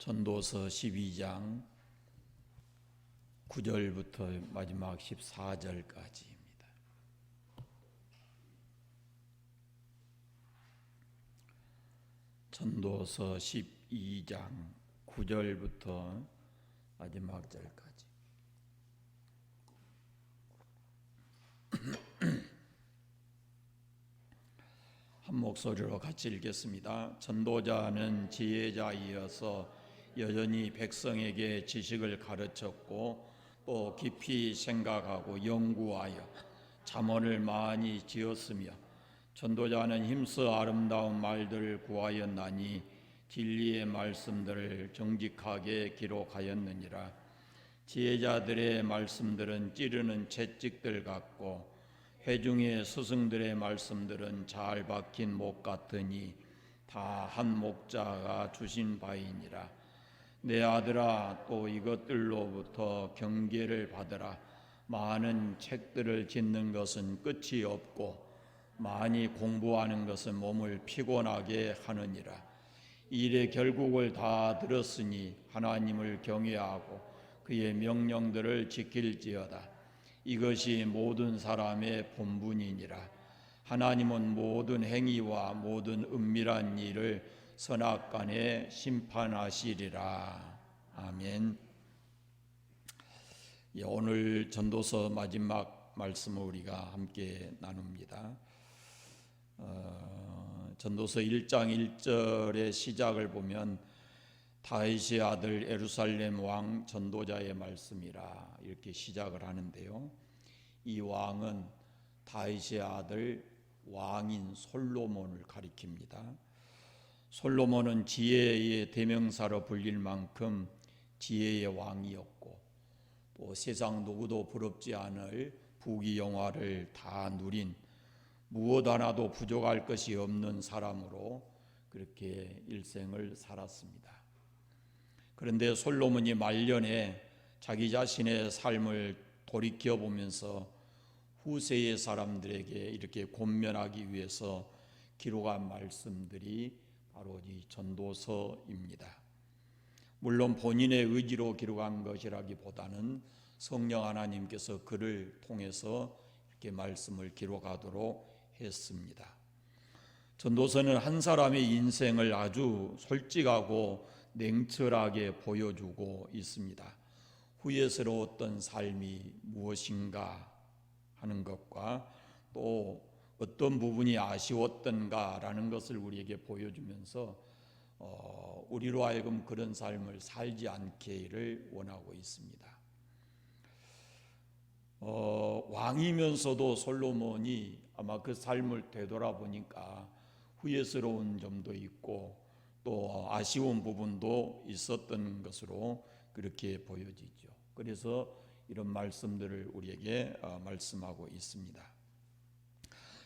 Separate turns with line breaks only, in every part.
전도서 12장 9절부터 마지막 14절까지입니다. 전도서 12장 9절부터 마지막 절까지. 한 목소리로 같이 읽겠습니다. 전도자는 지혜자이어서 여전히 백성에게 지식을 가르쳤고 또 깊이 생각하고 연구하여 잠언을 많이 지었으며, 전도자는 힘써 아름다운 말들을 구하였나니 진리의 말씀들을 정직하게 기록하였느니라. 지혜자들의 말씀들은 찌르는 채찍들 같고 회중의 스승들의 말씀들은 잘 박힌 목 같으니 다 한 목자가 주신 바이니라. 내 아들아, 또 이것들로부터 경계를 받으라. 많은 책들을 짓는 것은 끝이 없고 많이 공부하는 것은 몸을 피곤하게 하느니라. 일의 결국을 다 들었으니 하나님을 경외하고 그의 명령들을 지킬지어다. 이것이 모든 사람의 본분이니라. 하나님은 모든 행위와 모든 은밀한 일을 선악간에 심판하시리라. 아멘. 오늘 전도서 마지막 말씀을 우리가 함께 나눕니다. 전도서 1장 1절의 시작을 보면 다윗의 아들 예루살렘 왕 전도자의 말씀이라 이렇게 시작을 하는데요. 이 왕은 다윗의 아들 왕인 솔로몬을 가리킵니다. 솔로몬은 지혜의 대명사로 불릴 만큼 지혜의 왕이었고 또 세상 누구도 부럽지 않을 부귀영화를 다 누린 무엇 하나도 부족할 것이 없는 사람으로 그렇게 일생을 살았습니다. 그런데 솔로몬이 말년에 자기 자신의 삶을 돌이켜보면서 후세의 사람들에게 이렇게 권면하기 위해서 기록한 말씀들이 바로 이 전도서입니다. 물론 본인의 의지로 기록한 것이라기보다는 성령 하나님께서 그를 통해서 이렇게 말씀을 기록하도록 했습니다. 전도서는 한 사람의 인생을 아주 솔직하고 냉철하게 보여주고 있습니다. 후회스러웠던 삶이 무엇인가 하는 것과 또 어떤 부분이 아쉬웠던가라는 것을 우리에게 보여주면서 우리로 하여금 그런 삶을 살지 않기를 원하고 있습니다. 왕이면서도 솔로몬이 아마 그 삶을 되돌아보니까 후회스러운 점도 있고 또 아쉬운 부분도 있었던 것으로 그렇게 보여지죠. 그래서 이런 말씀들을 우리에게 말씀하고 있습니다.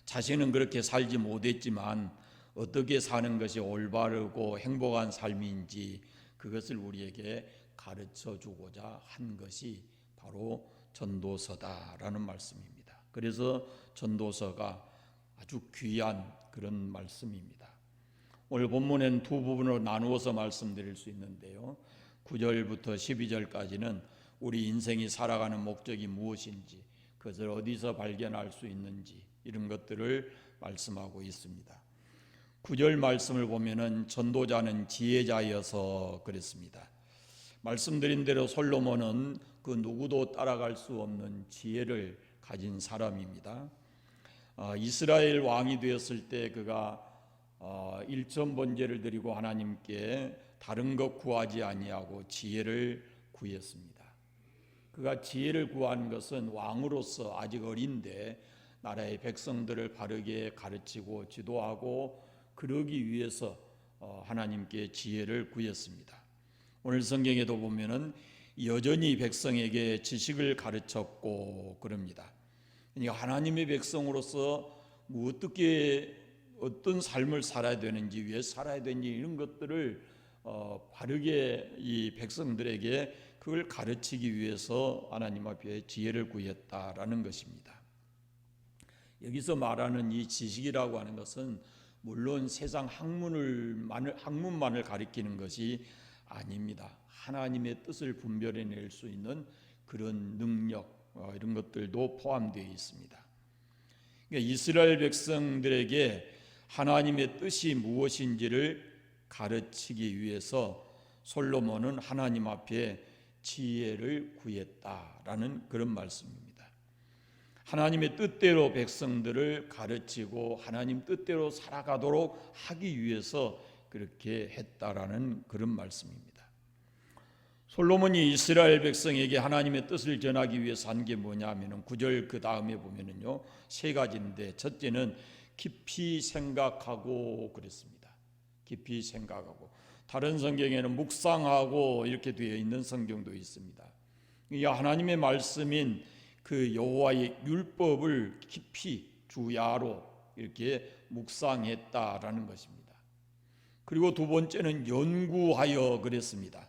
자신은 그렇게 살지 못했지만 어떻게 사는 것이 올바르고 행복한 삶인지 그것을 우리에게 가르쳐 주고자 한 것이 바로 전도서다라는 말씀입니다. 그래서 전도서가 아주 귀한 그런 말씀입니다. 오늘 본문에는 두 부분으로 나누어서 말씀드릴 수 있는데요. 9절부터 12절까지는 우리 인생이 살아가는 목적이 무엇인지, 그것을 어디서 발견할 수 있는지 이런 것들을 말씀하고 있습니다. 9절 말씀을 보면은 전도자는 지혜자여서 그랬습니다. 말씀드린 대로 솔로몬은 그 누구도 따라갈 수 없는 지혜를 가진 사람입니다. 이스라엘 왕이 되었을 때 그가 일천 번제를 드리고 하나님께 다른 것 구하지 아니하고 지혜를 구했습니다. 그가 지혜를 구한 것은 왕으로서 아직 어린데 나라의 백성들을 바르게 가르치고 지도하고 그러기 위해서 하나님께 지혜를 구했습니다. 오늘 성경에도 보면은 여전히 백성에게 지식을 가르쳤고 그럽니다. 그러니까 하나님의 백성으로서 어떤 삶을 살아야 되는지, 왜 살아야 되는지 이런 것들을 바르게 이 백성들에게 그걸 가르치기 위해서 하나님 앞에 지혜를 구했다라는 것입니다. 여기서 말하는 이 지식이라고 하는 것은 물론 세상 학문만을 가리키는 것이 아닙니다. 하나님의 뜻을 분별해낼 수 있는 그런 능력, 이런 것들도 포함되어 있습니다. 그러니까 이스라엘 백성들에게 하나님의 뜻이 무엇인지를 가르치기 위해서 솔로몬은 하나님 앞에 지혜를 구했다라는 그런 말씀입니다. 하나님의 뜻대로 백성들을 가르치고 하나님 뜻대로 살아가도록 하기 위해서 그렇게 했다라는 그런 말씀입니다. 솔로몬이 이스라엘 백성에게 하나님의 뜻을 전하기 위해서 한 게 뭐냐면은 9절 그 다음에 보면은요, 세 가지인데, 첫째는 깊이 생각하고 그랬습니다. 깊이 생각하고, 다른 성경에는 묵상하고 이렇게 되어 있는 성경도 있습니다. 이 하나님의 말씀인 그 여호와의 율법을 깊이 주야로 이렇게 묵상했다라는 것입니다. 그리고 두 번째는 연구하여 그랬습니다.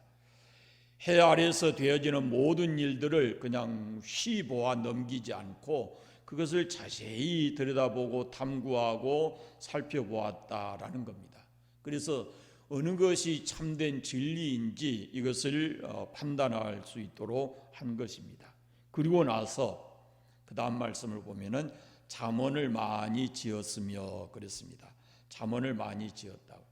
해 아래서 되어지는 모든 일들을 그냥 쉬보아 넘기지 않고 그것을 자세히 들여다보고 탐구하고 살펴보았다라는 겁니다. 그래서 어느 것이 참된 진리인지 이것을 판단할 수 있도록 한 것입니다. 그리고 나서 그 다음 말씀을 보면은 잠언을 많이 지었으며 그랬습니다. 잠언을 많이 지었다고.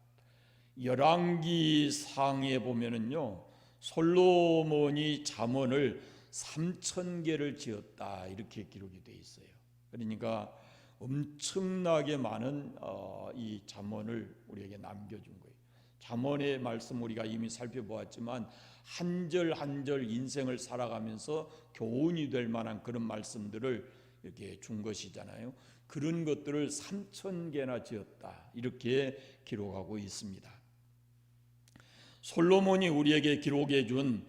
열왕기 상에 보면은요, 솔로몬이 잠언을 3,000개를 지었다 이렇게 기록이 되어 있어요. 그러니까 엄청나게 많은 이 잠언을 우리에게 남겨준 거예요. 잠언의 말씀 우리가 이미 살펴보았지만 한 절 한 절 인생을 살아가면서 교훈이 될 만한 그런 말씀들을 이렇게 준 것이잖아요. 그런 것들을 3,000개나 지었다 이렇게 기록하고 있습니다. 솔로몬이 우리에게 기록해 준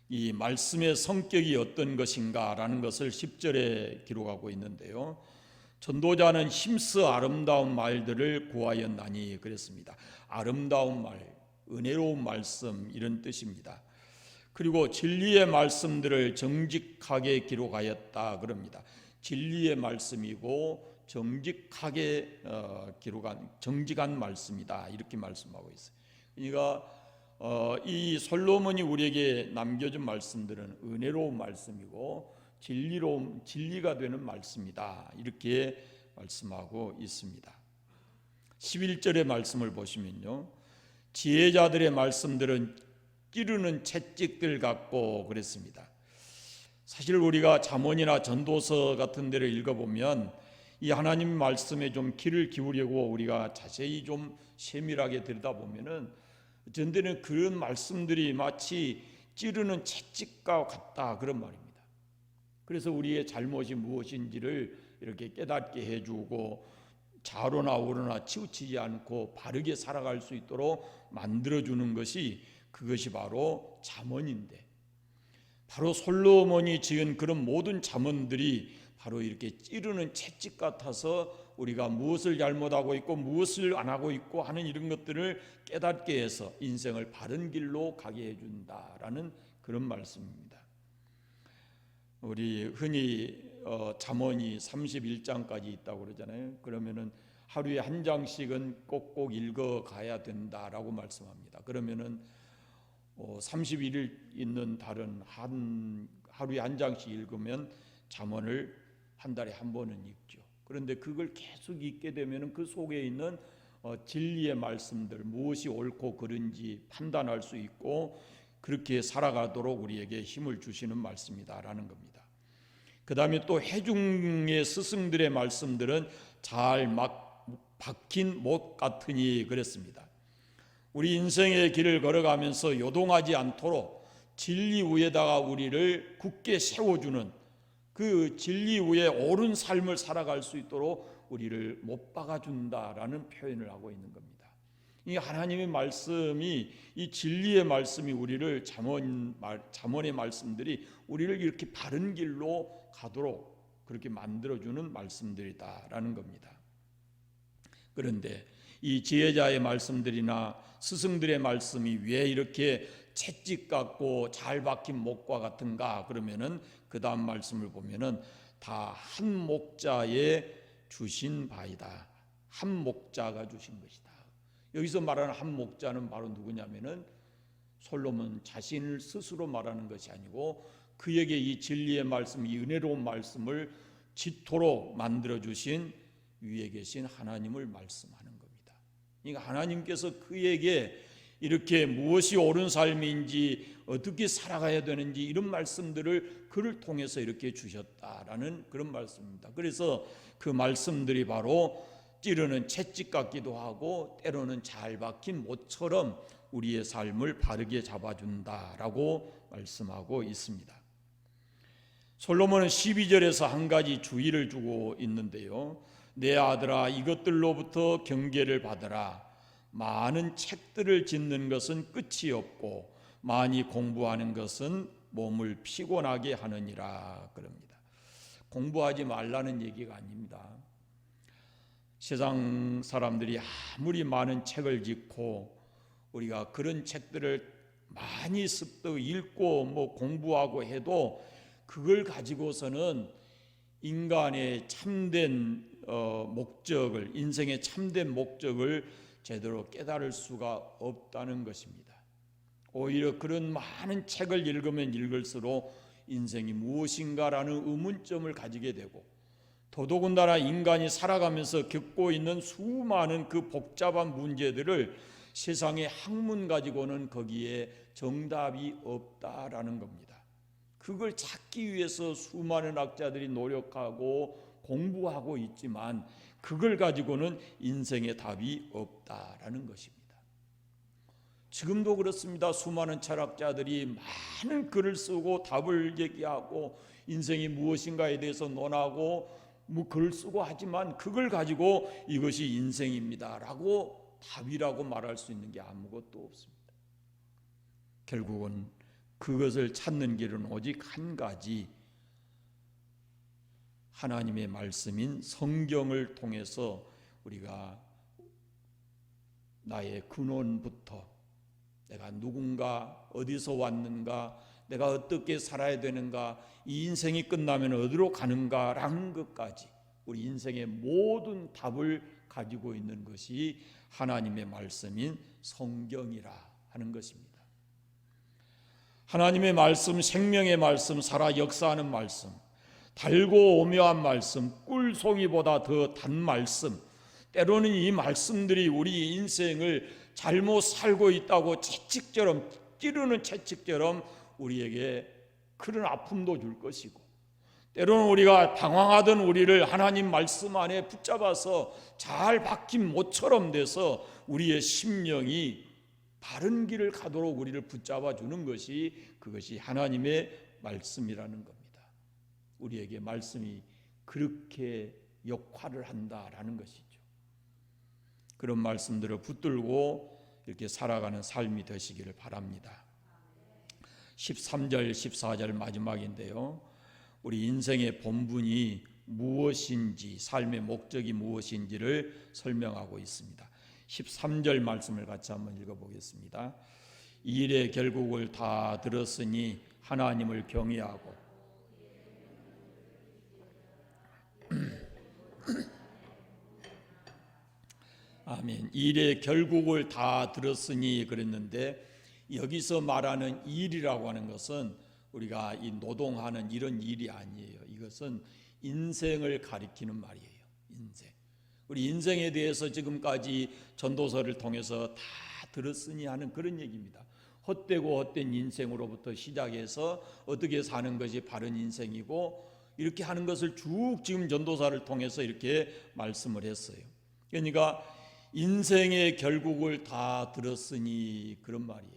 이 말씀의 성격이 어떤 것인가라는 것을 10절에 기록하고 있는데요. 전도자는 힘써 아름다운 말들을 구하였나니 그랬습니다. 아름다운 말, 은혜로운 말씀 이런 뜻입니다. 그리고 진리의 말씀들을 정직하게 기록하였다 그럽니다. 진리의 말씀이고 정직하게 기록한 정직한 말씀이다 이렇게 말씀하고 있어요. 그러니까 이 솔로몬이 우리에게 남겨준 말씀들은 은혜로운 말씀이고 진리가 되는 말씀이다 이렇게 말씀하고 있습니다. 11절의 말씀을 보시면요, 지혜자들의 말씀들은 찌르는 채찍들 같고 그랬습니다. 사실 우리가 잠언이나 전도서 같은 데를 읽어보면 이 하나님 말씀에 좀 귀를 기울이고 우리가 자세히 좀 세밀하게 들여다보면은 어떤 데는 그런 말씀들이 마치 찌르는 채찍과 같다 그런 말입니다. 그래서 우리의 잘못이 무엇인지를 이렇게 깨닫게 해주고 좌로나 우로나 치우치지 않고 바르게 살아갈 수 있도록 만들어주는 것이 그것이 바로 잠언인데, 바로 솔로몬이 지은 그런 모든 잠언들이 바로 이렇게 찌르는 채찍 같아서 우리가 무엇을 잘못하고 있고 무엇을 안 하고 있고 하는 이런 것들을 깨닫게 해서 인생을 바른 길로 가게 해준다라는 그런 말씀입니다. 우리 흔히 잠언이 31장까지 있다고 그러잖아요. 그러면은 하루에 한 장씩은 꼭꼭 읽어 가야 된다라고 말씀합니다. 그러면은 31일 있는 달은 하루에 한 장씩 읽으면 잠언을 한 달에 한 번은 읽죠. 그런데 그걸 계속 읽게 되면 그 속에 있는 진리의 말씀들, 무엇이 옳고 그른지 판단할 수 있고 그렇게 살아가도록 우리에게 힘을 주시는 말씀이다라는 겁니다. 그 다음에 또 회중의 스승들의 말씀들은 잘 막 박힌 못 같으니 그랬습니다. 우리 인생의 길을 걸어가면서 요동하지 않도록 진리 위에다가 우리를 굳게 세워주는 그 진리 위에 옳은 삶을 살아갈 수 있도록 우리를 못 박아준다라는 표현을 하고 있는 겁니다. 이 하나님의 말씀이, 이 진리의 말씀이 우리를 잠언의 말씀들이 우리를 이렇게 바른 길로 가도록 그렇게 만들어주는 말씀들이다라는 겁니다. 그런데 이 지혜자의 말씀들이나 스승들의 말씀이 왜 이렇게 채찍 같고 잘 박힌 목과 같은가 그러면은 그 다음 말씀을 보면은 다 한 목자에 주신 바이다. 한 목자가 주신 것이다. 여기서 말하는 한 목자는 바로 누구냐면은 솔로몬 자신을 스스로 말하는 것이 아니고 그에게 이 진리의 말씀, 이 은혜로운 말씀을 지토록 만들어 주신 위에 계신 하나님을 말씀하는 겁니다. 그러니까 하나님께서 그에게 이렇게 무엇이 옳은 삶인지, 어떻게 살아가야 되는지 이런 말씀들을 그를 통해서 이렇게 주셨다라는 그런 말씀입니다. 그래서 그 말씀들이 바로 찌르는 채찍 같기도 하고 때로는 잘 박힌 못처럼 우리의 삶을 바르게 잡아준다라고 말씀하고 있습니다. 솔로몬은 12절에서 한 가지 주의를 주고 있는데요. 내 아들아, 이것들로부터 경계를 받으라. 많은 책들을 짓는 것은 끝이 없고 많이 공부하는 것은 몸을 피곤하게 하느니라 그럽니다. 공부하지 말라는 얘기가 아닙니다. 세상 사람들이 아무리 많은 책을 짓고 우리가 그런 책들을 많이 습득 읽고 공부하고 해도 그걸 가지고서는 인간의 참된 목적을, 인생의 참된 목적을 제대로 깨달을 수가 없다는 것입니다. 오히려 그런 많은 책을 읽으면 읽을수록 인생이 무엇인가라는 의문점을 가지게 되고, 더더군다나 인간이 살아가면서 겪고 있는 수많은 그 복잡한 문제들을 세상의 학문 가지고는 거기에 정답이 없다라는 겁니다. 그걸 찾기 위해서 수많은 학자들이 노력하고 공부하고 있지만 그걸 가지고는 인생의 답이 없다라는 것입니다. 지금도 그렇습니다. 수많은 철학자들이 많은 글을 쓰고 답을 얘기하고 인생이 무엇인가에 대해서 논하고 글을 쓰고 하지만 그걸 가지고 이것이 인생입니다라고 답이라고 말할 수 있는 게 아무것도 없습니다. 결국은 그것을 찾는 길은 오직 한 가지, 하나님의 말씀인 성경을 통해서 우리가 나의 근원부터 내가 누군가, 어디서 왔는가, 내가 어떻게 살아야 되는가, 이 인생이 끝나면 어디로 가는가라는 것까지 우리 인생의 모든 답을 가지고 있는 것이 하나님의 말씀인 성경이라 하는 것입니다. 하나님의 말씀, 생명의 말씀, 살아 역사하는 말씀, 달고 오묘한 말씀, 꿀송이보다 더 단 말씀, 때로는 이 말씀들이 우리 인생을 잘못 살고 있다고 채찍처럼, 찌르는 채찍처럼 우리에게 그런 아픔도 줄 것이고, 때로는 우리가 방황하던 우리를 하나님 말씀 안에 붙잡아서 잘 박힌 못처럼 돼서 우리의 심령이 바른 길을 가도록 우리를 붙잡아 주는 것이, 그것이 하나님의 말씀이라는 겁니다. 우리에게 말씀이 그렇게 역할을 한다라는 것이죠. 그런 말씀들을 붙들고 이렇게 살아가는 삶이 되시기를 바랍니다. 13절, 14절 마지막인데요. 우리 인생의 본분이 무엇인지, 삶의 목적이 무엇인지를 설명하고 있습니다. 13절 말씀을 같이 한번 읽어보겠습니다. 이 일의 결국을 다 들었으니 하나님을 경외하고 아멘. 일의 결국을 다 들었으니 그랬는데, 여기서 말하는 일이라고 하는 것은 우리가 이 노동하는 이런 일이 아니에요. 이것은 인생을 가리키는 말이에요. 인생. 우리 인생에 대해서 지금까지 전도서를 통해서 다 들었으니 하는 그런 얘기입니다. 헛되고 헛된 인생으로부터 시작해서 어떻게 사는 것이 바른 인생이고, 이렇게 하는 것을 쭉 지금 전도사를 통해서 이렇게 말씀을 했어요. 그러니까 인생의 결국을 다 들었으니 그런 말이에요.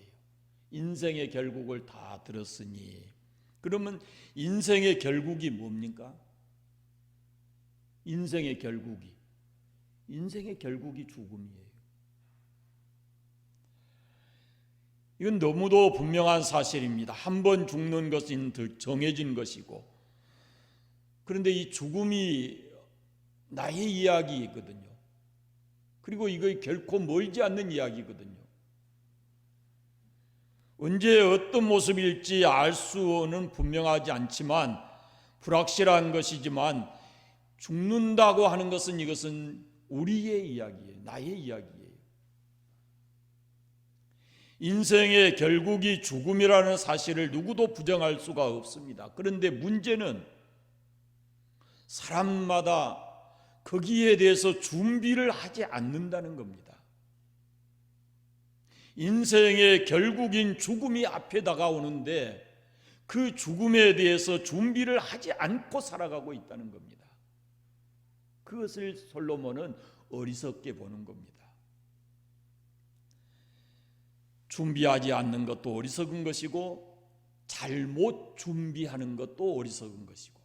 인생의 결국을 다 들었으니, 그러면 인생의 결국이 뭡니까? 인생의 결국이 죽음이에요. 이건 너무도 분명한 사실입니다. 한 번 죽는 것은 정해진 것이고, 그런데 이 죽음이 나의 이야기거든요. 그리고 이거 결코 멀지 않는 이야기거든요. 언제 어떤 모습일지 알 수는 분명하지 않지만, 불확실한 것이지만, 죽는다고 하는 것은 이것은 우리의 이야기예요. 나의 이야기예요. 인생의 결국이 죽음이라는 사실을 누구도 부정할 수가 없습니다. 그런데 문제는 사람마다 거기에 대해서 준비를 하지 않는다는 겁니다. 인생의 결국인 죽음이 앞에 다가오는데 그 죽음에 대해서 준비를 하지 않고 살아가고 있다는 겁니다. 그것을 솔로몬은 어리석게 보는 겁니다. 준비하지 않는 것도 어리석은 것이고 잘못 준비하는 것도 어리석은 것이고,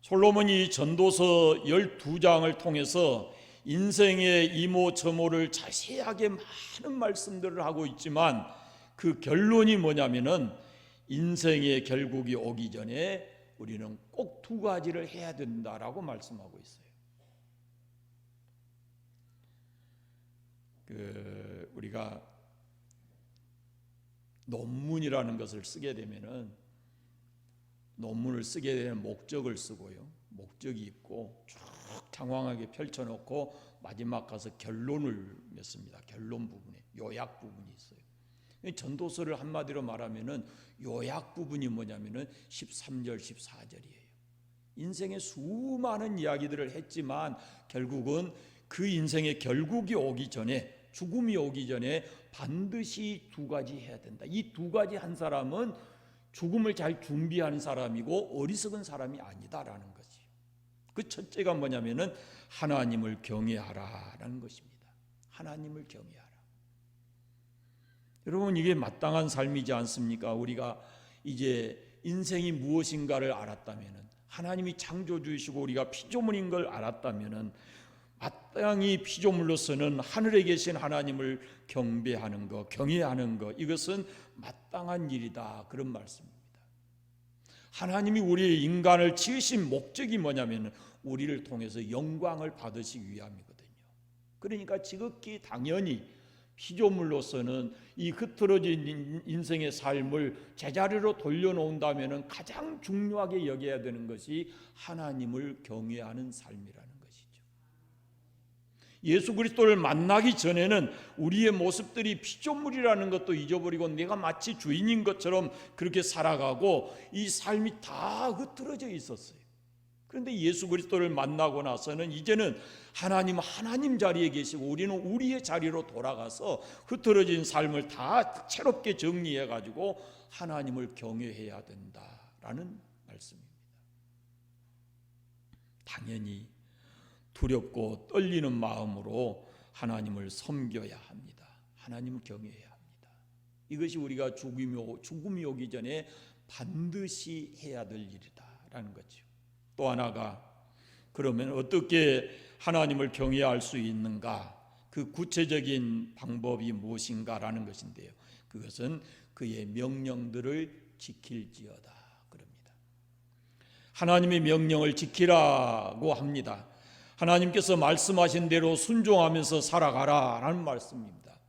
솔로몬이 전도서 12장을 통해서 인생의 이모저모를 자세하게 많은 말씀들을 하고 있지만 그 결론이 뭐냐면은 인생의 결국이 오기 전에 우리는 꼭 두 가지를 해야 된다라고 말씀하고 있어요. 우리가 논문이라는 것을 쓰게 되면은 논문을 쓰게 되는 목적을 쓰고요. 목적이 있고 쭉 장황하게 펼쳐놓고 마지막 가서 결론을 맺습니다. 결론 부분에 요약 부분이 있어요. 전도서를 한마디로 말하면은 요약 부분이 뭐냐면은 13절, 14절이에요. 인생의 수많은 이야기들을 했지만 결국은 그 인생의 결국이 오기 전에, 죽음이 오기 전에 반드시 두 가지 해야 된다. 이 두 가지 한 사람은 죽음을 잘 준비하는 사람이고 어리석은 사람이 아니다라는 거지. 그 첫째가 뭐냐면은 하나님을 경외하라라는 것입니다. 하나님을 경외하라. 여러분, 이게 마땅한 삶이지 않습니까? 우리가 이제 인생이 무엇인가를 알았다면은, 하나님이 창조주이시고 우리가 피조물인 걸 알았다면은 마땅히 피조물로서는 하늘에 계신 하나님을 경배하는 것, 경외하는 것, 이것은 마땅한 일이다, 그런 말씀입니다. 하나님이 우리 인간을 지으신 목적이 뭐냐면 우리를 통해서 영광을 받으시기 위함이거든요. 그러니까 지극히 당연히 피조물로서는 이 흐트러진 인생의 삶을 제자리로 돌려놓는다면 가장 중요하게 여겨야 되는 것이 하나님을 경외하는 삶이라는 것이죠. 예수 그리스도를 만나기 전에는 우리의 모습들이 피조물이라는 것도 잊어버리고 내가 마치 주인인 것처럼 그렇게 살아가고 이 삶이 다 흐트러져 있었어요. 그런데 예수 그리스도를 만나고 나서는 이제는 하나님 자리에 계시고 우리는 우리의 자리로 돌아가서 흐트러진 삶을 다 새롭게 정리해 가지고 하나님을 경외해야 된다라는 말씀입니다. 당연히 두렵고 떨리는 마음으로 하나님을 섬겨야 합니다. 하나님을 경외해야 합니다. 이것이 우리가 죽음이 오기 전에 반드시 해야 될 일이다라는 거죠. 또 하나가, 그러면 어떻게 하나님을 경외할 수 있는가? 그 구체적인 방법이 무엇인가라는 것인데요. 그것은 그의 명령들을 지킬지어다 그럽니다. 하나님의 명령을 지키라고 합니다. 하나님께서 말씀하신 대로 순종하면서 살아가라라는 말씀입니다.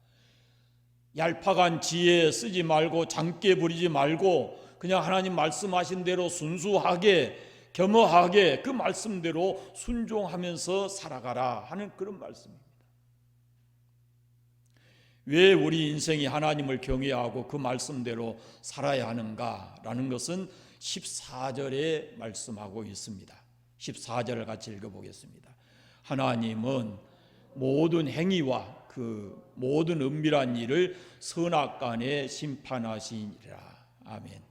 얄팍한 지혜 쓰지 말고 장깨 부리지 말고 그냥 하나님 말씀하신 대로 순수하게 겸허하게 그 말씀대로 순종하면서 살아가라 하는 그런 말씀입니다. 왜 우리 인생이 하나님을 경외하고 그 말씀대로 살아야 하는가라는 것은 14절에 말씀하고 있습니다. 14절을 같이 읽어보겠습니다. 하나님은 모든 행위와 그 모든 은밀한 일을 선악간에 심판하시니라. 아멘.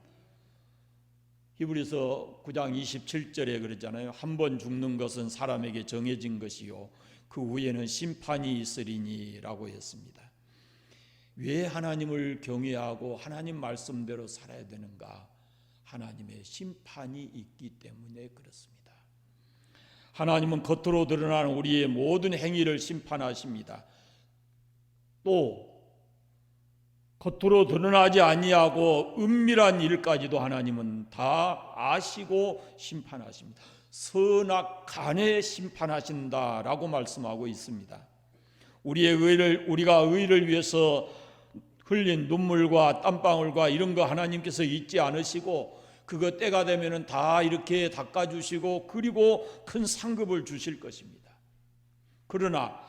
히브리서 9장 27절에 그러잖아요. 한 번 죽는 것은 사람에게 정해진 것이요 그 후에는 심판이 있으리니 라고 했습니다. 왜 하나님을 경외하고 하나님 말씀대로 살아야 되는가? 하나님의 심판이 있기 때문에 그렇습니다. 하나님은 겉으로 드러나는 우리의 모든 행위를 심판하십니다. 또 겉으로 드러나지 아니하고 은밀한 일까지도 하나님은 다 아시고 심판하십니다. 선악간에 심판하신다라고 말씀하고 있습니다. 우리가 의를 위해서 흘린 눈물과 땀방울과 이런 거 하나님께서 잊지 않으시고 그거 때가 되면은 다 이렇게 닦아주시고 그리고 큰 상급을 주실 것입니다. 그러나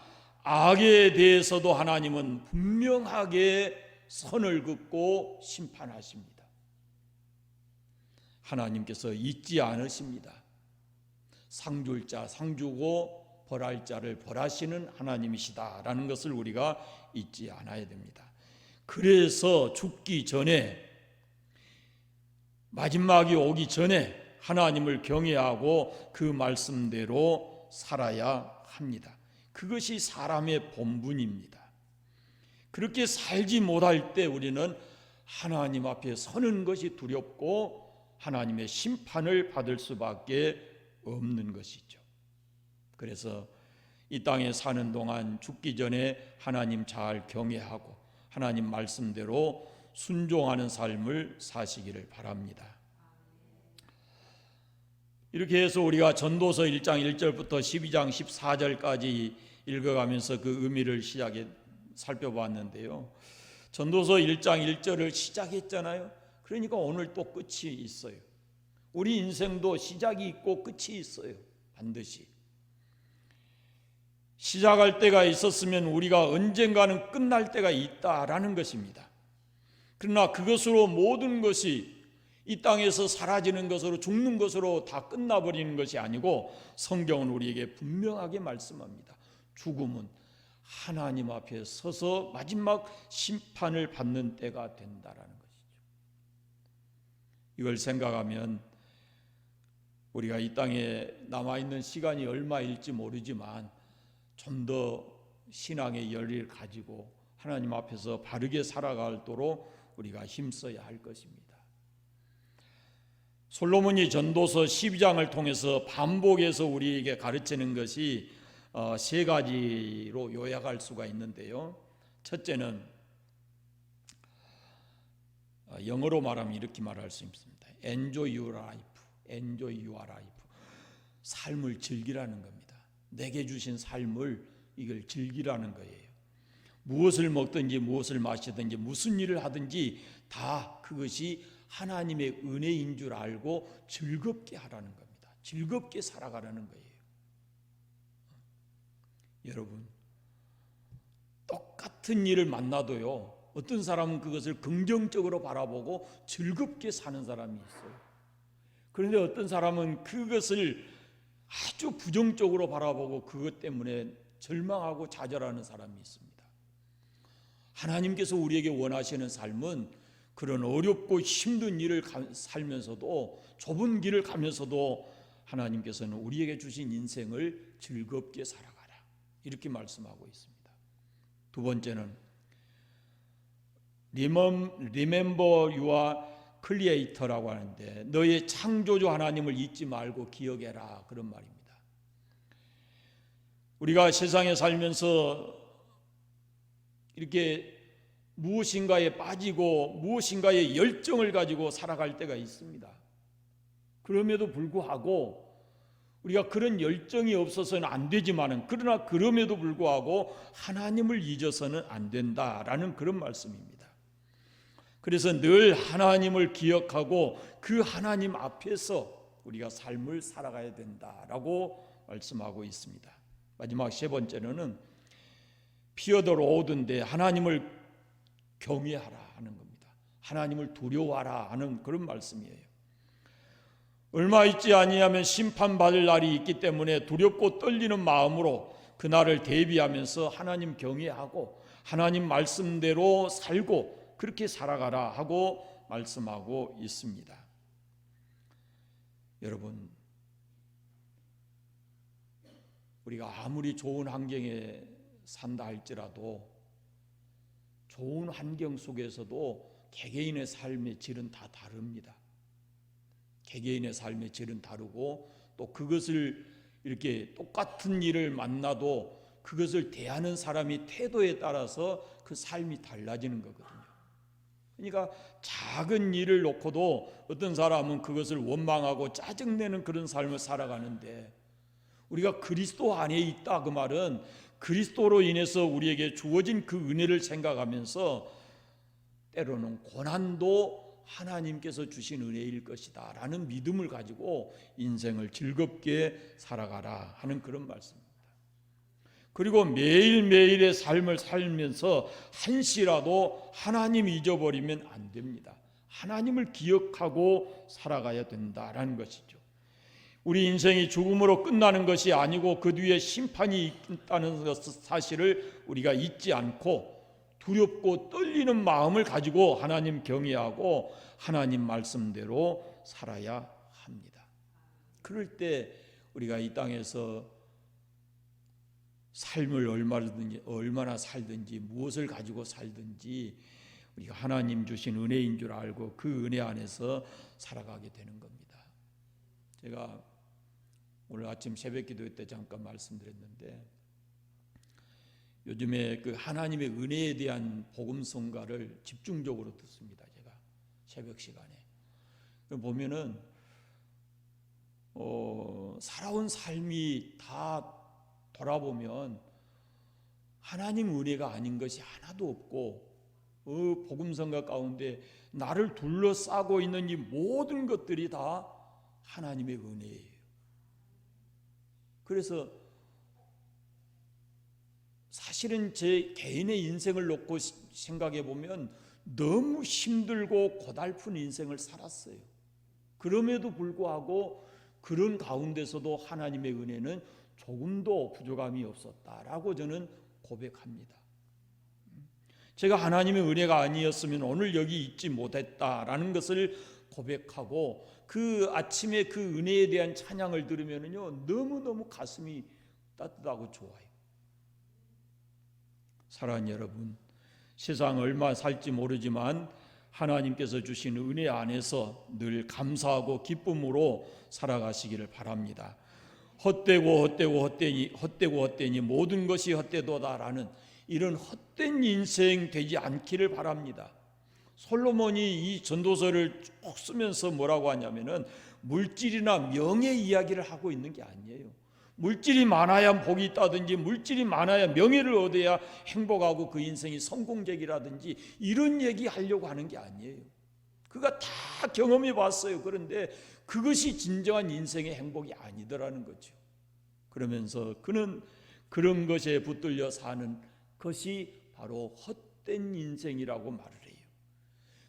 악에 대해서도 하나님은 분명하게 선을 긋고 심판하십니다. 하나님께서 잊지 않으십니다. 상 줄 자 상 주고 벌할 자를 벌하시는 하나님이시다라는 것을 우리가 잊지 않아야 됩니다. 그래서 죽기 전에, 마지막이 오기 전에 하나님을 경외하고 그 말씀대로 살아야 합니다. 그것이 사람의 본분입니다. 그렇게 살지 못할 때 우리는 하나님 앞에 서는 것이 두렵고 하나님의 심판을 받을 수밖에 없는 것이죠. 그래서 이 땅에 사는 동안 죽기 전에 하나님 잘 경외하고 하나님 말씀대로 순종하는 삶을 사시기를 바랍니다. 이렇게 해서 우리가 전도서 1장 1절부터 12장 14절까지 읽어가면서 그 의미를 살펴봤는데요. 전도서 1장 1절을 시작했잖아요. 그러니까 오늘 또 끝이 있어요. 우리 인생도 시작이 있고 끝이 있어요. 반드시. 시작할 때가 있었으면 우리가 언젠가는 끝날 때가 있다라는 것입니다. 그러나 그것으로 모든 것이 이 땅에서 사라지는 것으로, 죽는 것으로 다 끝나버리는 것이 아니고 성경은 우리에게 분명하게 말씀합니다. 죽음은 하나님 앞에 서서 마지막 심판을 받는 때가 된다라는 것이죠. 이걸 생각하면 우리가 이 땅에 남아있는 시간이 얼마일지 모르지만 좀 더 신앙의 열의를 가지고 하나님 앞에서 바르게 살아가도록 우리가 힘써야 할 것입니다. 솔로몬이 전도서 12장을 통해서 반복해서 우리에게 가르치는 것이 세 가지로 요약할 수가 있는데요. 첫째는 영어로 말하면 이렇게 말할 수 있습니다. Enjoy your life. Enjoy your life. 삶을 즐기라는 겁니다. 내게 주신 삶을 이걸 즐기라는 거예요. 무엇을 먹든지 무엇을 마시든지 무슨 일을 하든지 다 그것이 하나님의 은혜인 줄 알고 즐겁게 하라는 겁니다. 즐겁게 살아가라는 거예요. 여러분, 똑같은 일을 만나도요, 어떤 사람은 그것을 긍정적으로 바라보고 즐겁게 사는 사람이 있어요. 그런데 어떤 사람은 그것을 아주 부정적으로 바라보고 그것 때문에 절망하고 좌절하는 사람이 있습니다. 하나님께서 우리에게 원하시는 삶은 그런 어렵고 힘든 일을 살면서도, 좁은 길을 가면서도 하나님께서는 우리에게 주신 인생을 즐겁게 살아가라, 이렇게 말씀하고 있습니다. 두 번째는 Remember your Creator라고 하는데, 너의 창조주 하나님을 잊지 말고 기억해라, 그런 말입니다. 우리가 세상에 살면서 이렇게 무엇인가에 빠지고 무엇인가에 열정을 가지고 살아갈 때가 있습니다. 그럼에도 불구하고 우리가 그런 열정이 없어서는 안 되지만은, 그러나 그럼에도 불구하고 하나님을 잊어서는 안 된다라는 그런 말씀입니다. 그래서 늘 하나님을 기억하고 그 하나님 앞에서 우리가 삶을 살아가야 된다라고 말씀하고 있습니다. 마지막 세 번째로는 Fear the Lord인데 하나님을 경외하라 하는 겁니다. 하나님을 두려워하라 하는 그런 말씀이에요. 얼마 있지 아니하면 심판받을 날이 있기 때문에 두렵고 떨리는 마음으로 그날을 대비하면서 하나님 경외하고 하나님 말씀대로 살고 그렇게 살아가라 하고 말씀하고 있습니다. 여러분, 우리가 아무리 좋은 환경에 산다 할지라도 좋은 환경 속에서도 개개인의 삶의 질은 다 다릅니다. 개개인의 삶의 질은 다르고, 또 그것을 이렇게 똑같은 일을 만나도 그것을 대하는 사람이 태도에 따라서 그 삶이 달라지는 거거든요. 그러니까 작은 일을 놓고도 어떤 사람은 그것을 원망하고 짜증내는 그런 삶을 살아가는데, 우리가 그리스도 안에 있다, 그 말은 그리스도로 인해서 우리에게 주어진 그 은혜를 생각하면서 때로는 고난도 하나님께서 주신 은혜일 것이다 라는 믿음을 가지고 인생을 즐겁게 살아가라 하는 그런 말씀입니다. 그리고 매일매일의 삶을 살면서 한시라도 하나님 잊어버리면 안 됩니다. 하나님을 기억하고 살아가야 된다라는 것이죠. 우리 인생이 죽음으로 끝나는 것이 아니고 그 뒤에 심판이 있다는 사실을 우리가 잊지 않고 두렵고 떨리는 마음을 가지고 하나님 경외하고 하나님 말씀대로 살아야 합니다. 그럴 때 우리가 이 땅에서 삶을 얼마나 살든지 무엇을 가지고 살든지 우리가 하나님 주신 은혜인 줄 알고 그 은혜 안에서 살아가게 되는 겁니다. 제가 오늘 아침 새벽 기도 때 잠깐 말씀드렸는데 요즘에 그 하나님의 은혜에 대한 복음성가를 집중적으로 듣습니다. 제가 새벽 시간에 보면은 살아온 삶이 다 돌아보면 하나님 은혜가 아닌 것이 하나도 없고 복음성가 가운데 나를 둘러싸고 있는 이 모든 것들이 다 하나님의 은혜예요. 그래서 사실은 제 개인의 인생을 놓고 생각해 보면 너무 힘들고 고달픈 인생을 살았어요. 그럼에도 불구하고 그런 가운데서도 하나님의 은혜는 조금도 부족함이 없었다라고 저는 고백합니다. 제가 하나님의 은혜가 아니었으면 오늘 여기 있지 못했다라는 것을 고백하고 그 아침에 그 은혜에 대한 찬양을 들으면요 너무너무 가슴이 따뜻하고 좋아요. 사랑하는 여러분, 세상 얼마 살지 모르지만 하나님께서 주신 은혜 안에서 늘 감사하고 기쁨으로 살아가시기를 바랍니다. 헛되고 모든 것이 헛되도다라는 이런 헛된 인생 되지 않기를 바랍니다. 솔로몬이 이 전도서를 쭉 쓰면서 뭐라고 하냐면은 물질이나 명예 이야기를 하고 있는 게 아니에요. 물질이 많아야 복이 있다든지 물질이 많아야 명예를 얻어야 행복하고 그 인생이 성공적이라든지 이런 얘기 하려고 하는 게 아니에요. 그가 다 경험해 봤어요. 그런데 그것이 진정한 인생의 행복이 아니더라는 거죠. 그러면서 그는 그런 것에 붙들려 사는 것이 바로 헛된 인생이라고 말을 해요.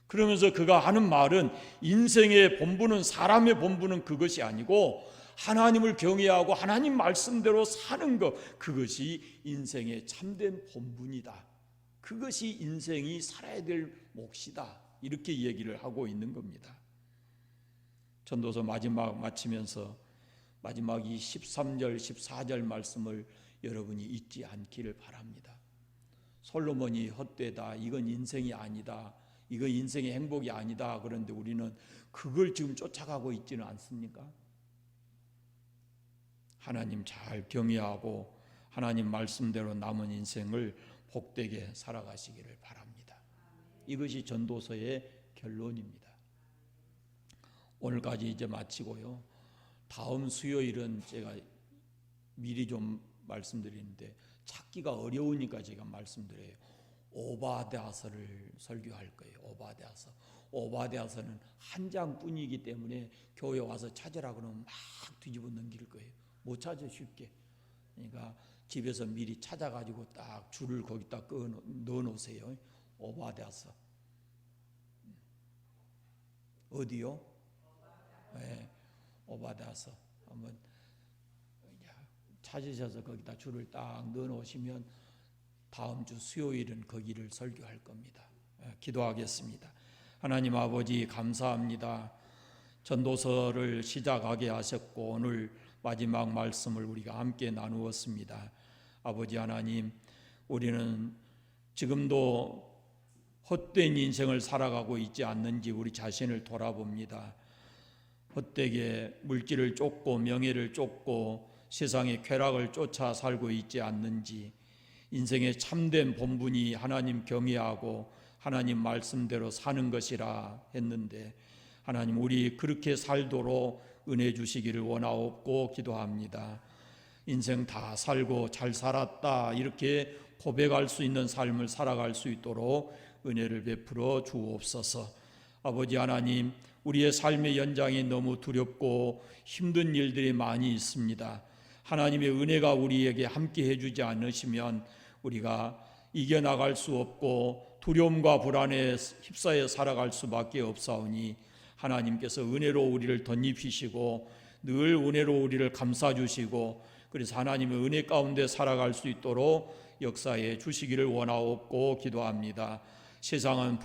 그러면서 그가 하는 말은 인생의 본분은 사람의 본분은 그것이 아니고 하나님을 경외하고 하나님 말씀대로 사는 것, 그것이 인생의 참된 본분이다. 그것이 인생이 살아야 될 몫이다. 이렇게 얘기를 하고 있는 겁니다. 전도서 마지막 마치면서 마지막 이 13절 14절 말씀을 여러분이 잊지 않기를 바랍니다. 솔로몬이 헛되다, 이건 인생이 아니다, 이건 인생의 행복이 아니다. 그런데 우리는 그걸 지금 쫓아가고 있지는 않습니까? 하나님 잘 경외하고 하나님 말씀대로 남은 인생을 복되게 살아가시기를 바랍니다. 이것이 전도서의 결론입니다. 오늘까지 이제 마치고요. 다음 수요일은 제가 미리 좀 말씀드리는데 찾기가 어려우니까 제가 말씀드려요. 오바댜서를 설교할 거예요. 오바댜서는 한 장뿐이기 때문에 교회 와서 찾으라 그러면 막 뒤집어 넘길 거예요. 못 찾아 쉽게. 그러니까 집에서 미리 찾아가지고 딱 줄을 거기다 넣어 놓으세요. 오바댜서. 어디요? 네, 오바댜서 한번 찾으셔서 거기다 줄을 딱 넣어 놓으시면 다음 주 수요일은 거기를 설교할 겁니다. 기도하겠습니다. 하나님 아버지 감사합니다. 전도서를 시작하게 하셨고 오늘 마지막 말씀을 우리가 함께 나누었습니다. 아버지 하나님, 우리는 지금도 헛된 인생을 살아가고 있지 않는지 우리 자신을 돌아봅니다. 헛되게 물질을 쫓고 명예를 쫓고 세상의 쾌락을 쫓아 살고 있지 않는지, 인생의 참된 본분이 하나님 경외하고 하나님 말씀대로 사는 것이라 했는데 하나님, 우리 그렇게 살도록 은혜 주시기를 원하옵고 기도합니다. 인생 다 살고 잘 살았다 이렇게 고백할 수 있는 삶을 살아갈 수 있도록 은혜를 베풀어 주옵소서. 아버지 하나님, 우리의 삶의 연장이 너무 두렵고 힘든 일들이 많이 있습니다. 하나님의 은혜가 우리에게 함께 해주지 않으시면 우리가 이겨나갈 수 없고 두려움과 불안에 휩싸여 살아갈 수밖에 없사오니 하나님께서 은혜로 우리를 덧입히시고 늘 은혜로 우리를 감싸주시고 그래서 하나님의 은혜 가운데 살아갈 수 있도록 역사해 주시기를 원하옵고 기도합니다. 세상은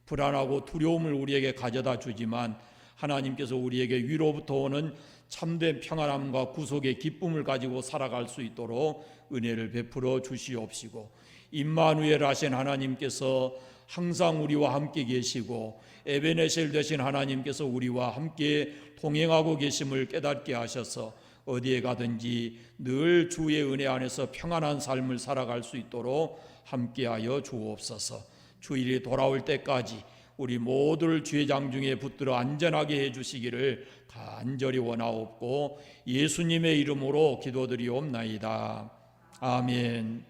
불안하고 두려움을 우리에게 가져다 주지만 하나님께서 우리에게 위로부터 오는 참된 평안함과 구속의 기쁨을 가지고 살아갈 수 있도록 은혜를 베풀어 주시옵시고 임마누엘 하신 하나님께서 항상 우리와 함께 계시고 에베네셀 되신 하나님께서 우리와 함께 동행하고 계심을 깨닫게 하셔서 어디에 가든지 늘 주의 은혜 안에서 평안한 삶을 살아갈 수 있도록 함께하여 주옵소서. 주일이 돌아올 때까지 우리 모두를 주의 장중에 붙들어 안전하게 해주시기를 간절히 원하옵고 예수님의 이름으로 기도드리옵나이다. 아멘.